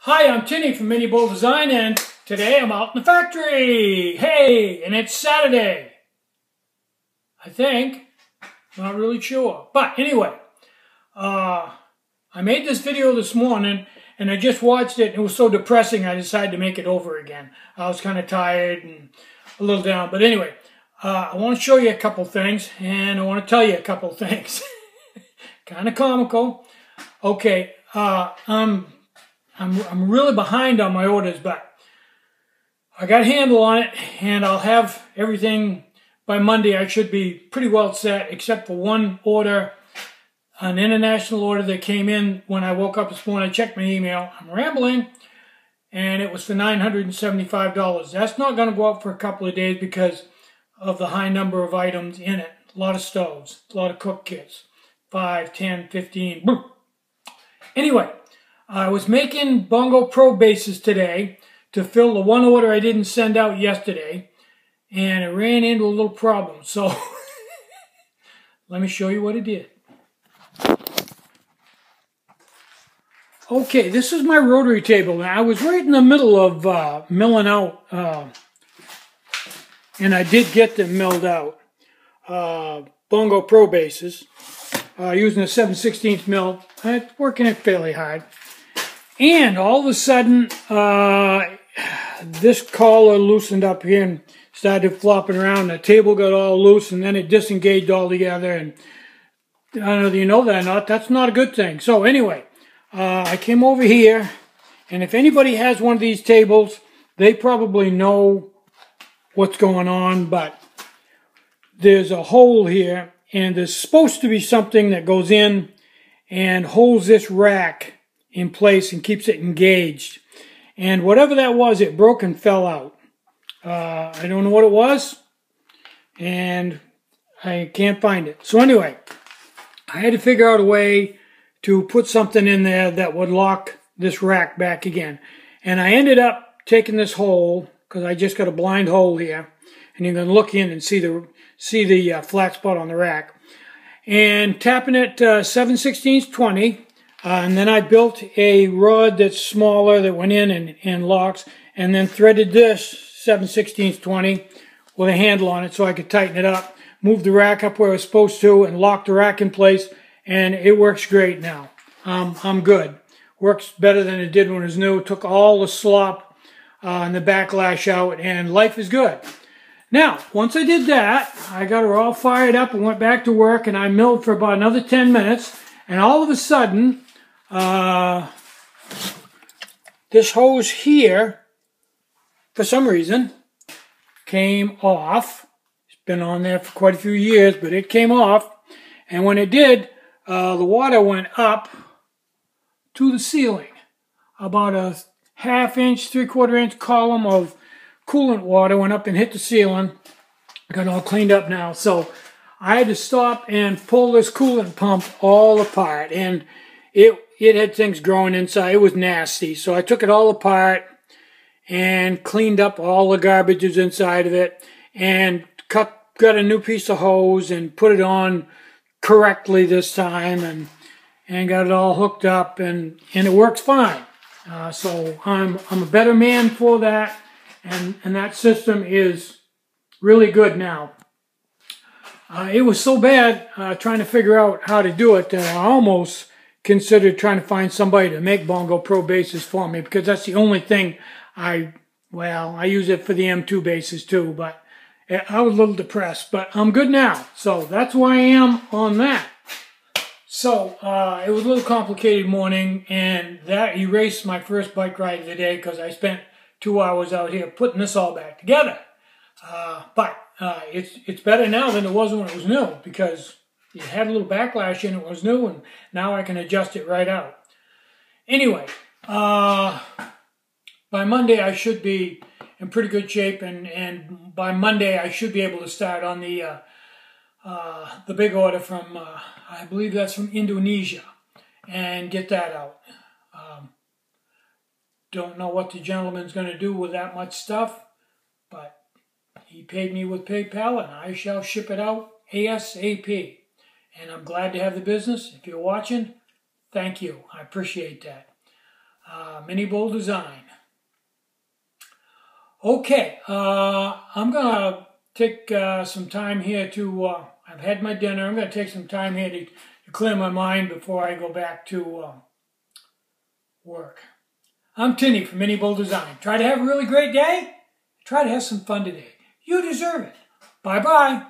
Hi, I'm Tinny from Mini Bull Design, and today I'm out in the factory. Hey, and it's Saturday. I think. Not really sure. But anyway, I made this video this morning, and I just watched it, and it was so depressing I decided to make it over again. I was kind of tired and a little down. But anyway, I want to show you a couple things, and I want to tell you a couple things. Kind of comical. Okay, I'm really behind on my orders, but I got a handle on it, and I'll have everything by Monday. I should be pretty well set, except for one order, an international order that came in when I woke up this morning. I checked my email. I'm rambling, and it was for $975. That's not going to go up for a couple of days because of the high number of items in it. A lot of stoves, a lot of cook kits, 5, 10, 15. Anyway, I was making Bongo Pro bases today to fill the one order I didn't send out yesterday, and it ran into a little problem. So let me show you what it did. Okay, this is my rotary table. Now, I was right in the middle of milling out, and I did get them milled out. Bongo Pro bases, using a 7/16 mill. It's working it fairly hard. And all of a sudden, this collar loosened up here and started flopping around. The table got all loose, and then it disengaged altogether. And I don't know if you know that or not. That's not a good thing. So anyway, I came over here, and if anybody has one of these tables, they probably know what's going on. But there's a hole here, and there's supposed to be something that goes in and holds this rack in place and keeps it engaged. And whatever that was, it broke and fell out. I don't know what it was, and I can't find it. So anyway, I had to figure out a way to put something in there that would lock this rack back again. And I ended up taking this hole, because I just got a blind hole here, and you can look in and see the flat spot on the rack, and tapping it 7/16 20. And then I built a rod that's smaller that went in and locks, and then threaded this 7/16 20 with a handle on it so I could tighten it up, move the rack up where it was supposed to, and lock the rack in place, and it works great now. I'm good. Works better than it did when it was new. Took all the slop and the backlash out, and life is good. Now, once I did that, I got her all fired up and went back to work, and I milled for about another 10 minutes, and all of a sudden, this hose here, for some reason, came off. It's been on there for quite a few years, but it came off. And when it did, the water went up to the ceiling. About a 1/2 inch, 3/4 inch column of coolant water went up and hit the ceiling. Got all cleaned up now. So I had to stop and pull this coolant pump all apart. And it had things growing inside. It was nasty. So I took it all apart and cleaned up all the garbages inside of it, and got a new piece of hose and put it on correctly this time, and got it all hooked up, and it works fine. So I'm a better man for that, and that system is really good now. It was so bad trying to figure out how to do it that I almost considered trying to find somebody to make Bongo Pro bases for me, because that's the only thing I use it for the M2 bases too, but I was a little depressed, but I'm good now. So that's where I am on that. So it was a little complicated morning, and that erased my first bike ride of the day, because I spent 2 hours out here putting this all back together. But it's better now than it was when it was new, because it had a little backlash in it was new, and now I can adjust it right out. Anyway, by Monday I should be in pretty good shape, and by Monday I should be able to start on the big order from, I believe that's from Indonesia, and get that out. Don't know what the gentleman's going to do with that much stuff, but he paid me with PayPal, and I shall ship it out ASAP. And I'm glad to have the business. If you're watching, thank you. I appreciate that. Mini Bull Design. Okay, I'm going to take some time here to, I've had my dinner. I'm going to take some time here to clear my mind before I go back to work. I'm Tinny from Mini Bull Design. Try to have a really great day. Try to have some fun today. You deserve it. Bye-bye.